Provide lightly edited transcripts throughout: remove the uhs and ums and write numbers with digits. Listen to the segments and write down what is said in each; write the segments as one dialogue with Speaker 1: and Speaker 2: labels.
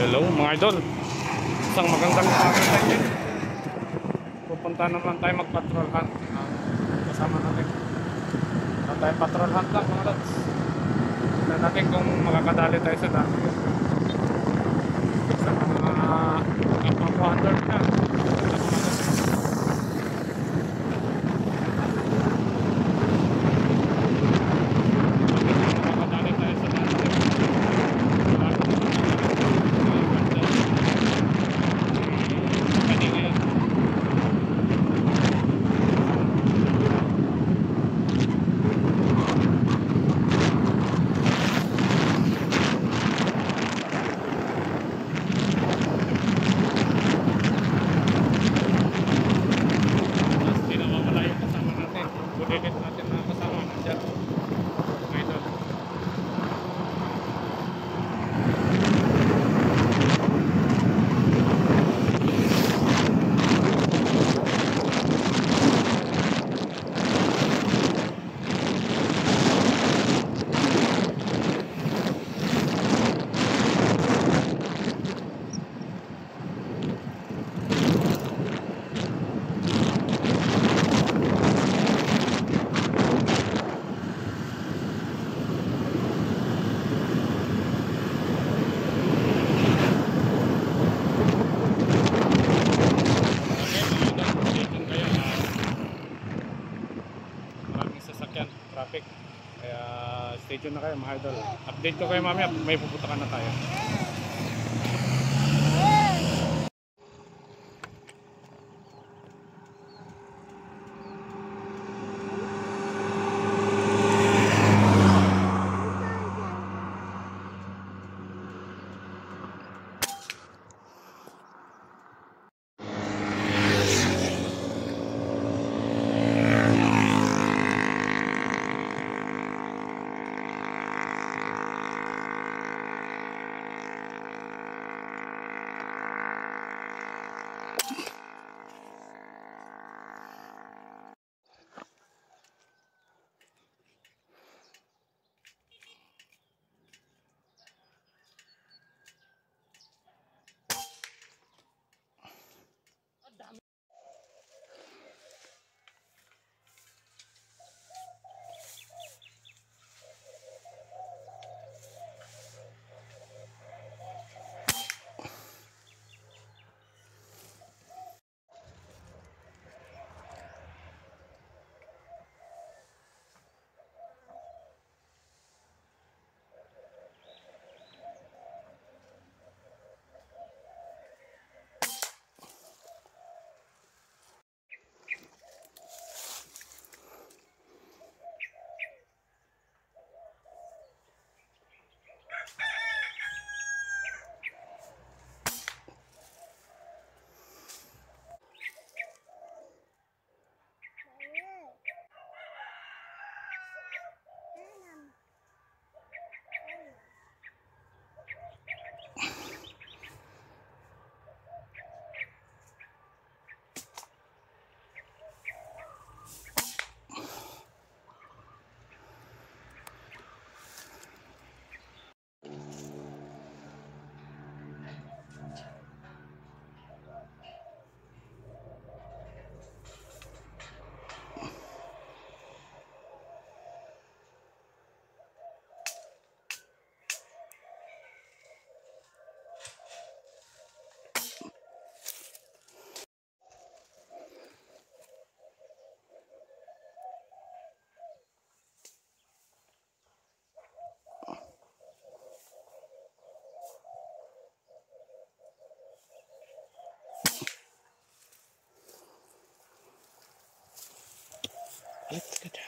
Speaker 1: Hello mga idol, isang magandang umaga sa inyo. Pupunta naman tayo mag-patrol hunt. Kasama natin na tayo patrol hunt lang mga lods. Tignan natin kung makakadali tayo sa dami sa mga kapwa hunter na. Traffic, kaya stay tuned na kayo mga idol. Update ko kayo mamaya, may pupuntahan na tayo. Let's go down.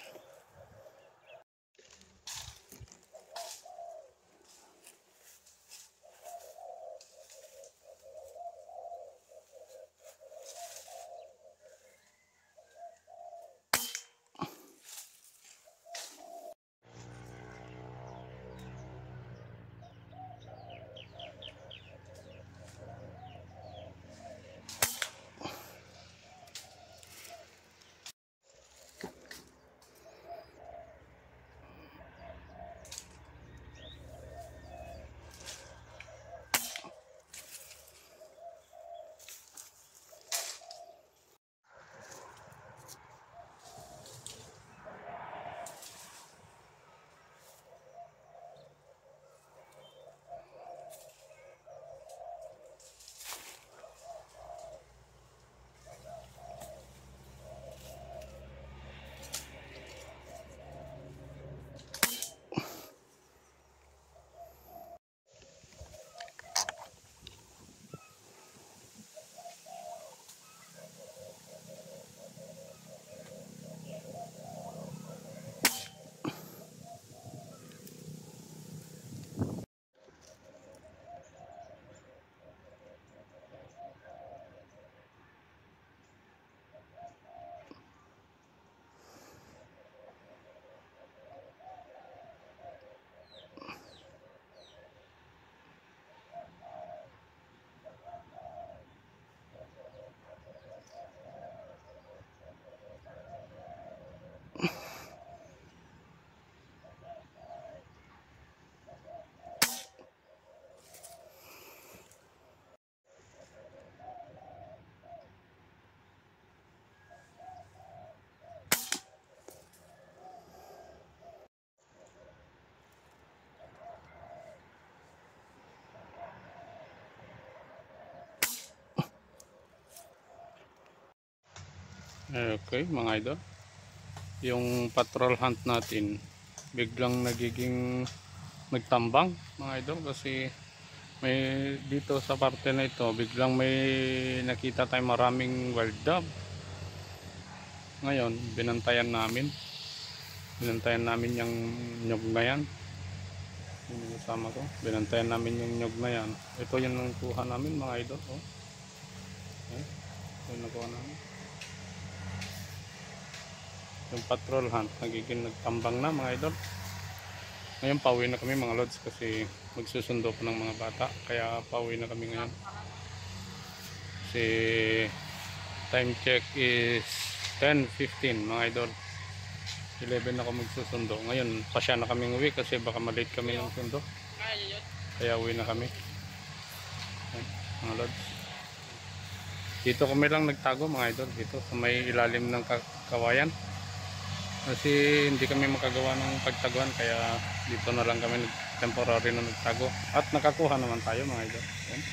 Speaker 1: Okay, mga idol. Yung patrol hunt natin, biglang nagiging magtambang, mga idol, kasi may dito sa parte na ito, biglang may nakita tayong maraming wild dove. Ngayon, binantayan namin yung nyog na yan. Yung kasama ko, binantayan namin yung nyog na yan. Ito yung nakuha namin, mga idol. Oh. Eh, yung nakuha namin. Yung patrol hunt, nagiging nagtambang na, mga idol. Ngayon, pauwi na kami, mga lods, kasi magsusundo pa ng mga bata. Kaya pauwi na kami ngayon. Kasi time check is 10:15, mga idol. 11 ako magsusundo. Ngayon, pasya na kaming uwi kasi baka malate kami ng sundo. Kaya uwi na kami. Ayan, mga lods. Dito kami lang nagtago, mga idol. Dito sa may ilalim ng kawayan. Kasi hindi kami makagawa ng pagtaguan. Kaya dito na lang kami temporary na nagtago. At nakakuha naman tayo, mga idol. Ayan.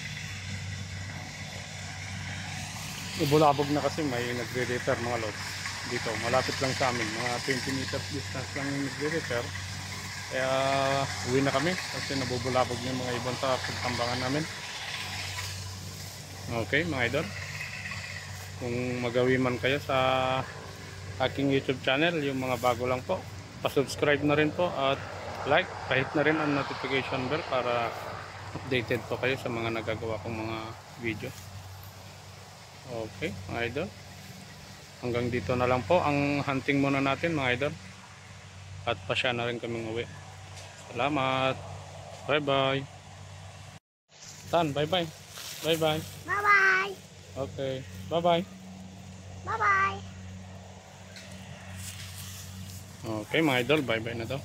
Speaker 1: Ibulabog na kasi may nagre-repair, mga lods. Dito, malapit lang sa amin, mga 20 meters distance lang yung nagre-repair. Kaya uwi na kami kasi nabubulabog yung mga ibon sa pagtambangan namin. Okay, mga idol, kung magawi man kayo sa aking YouTube channel, yung mga bago lang po, pa-subscribe na rin po at like, kahit na rin ang notification bell para updated po kayo sa mga nagagawa kong mga video. Okay, mga idol, hanggang dito na lang po ang hunting muna natin, mga idol, at pasya na rin kaming uwi. Salamat, bye bye. Tan, bye bye. Bye bye.
Speaker 2: Bye bye.
Speaker 1: Okay, bye bye.
Speaker 2: Bye bye.
Speaker 1: Okay, mga idol, bye bye na daw.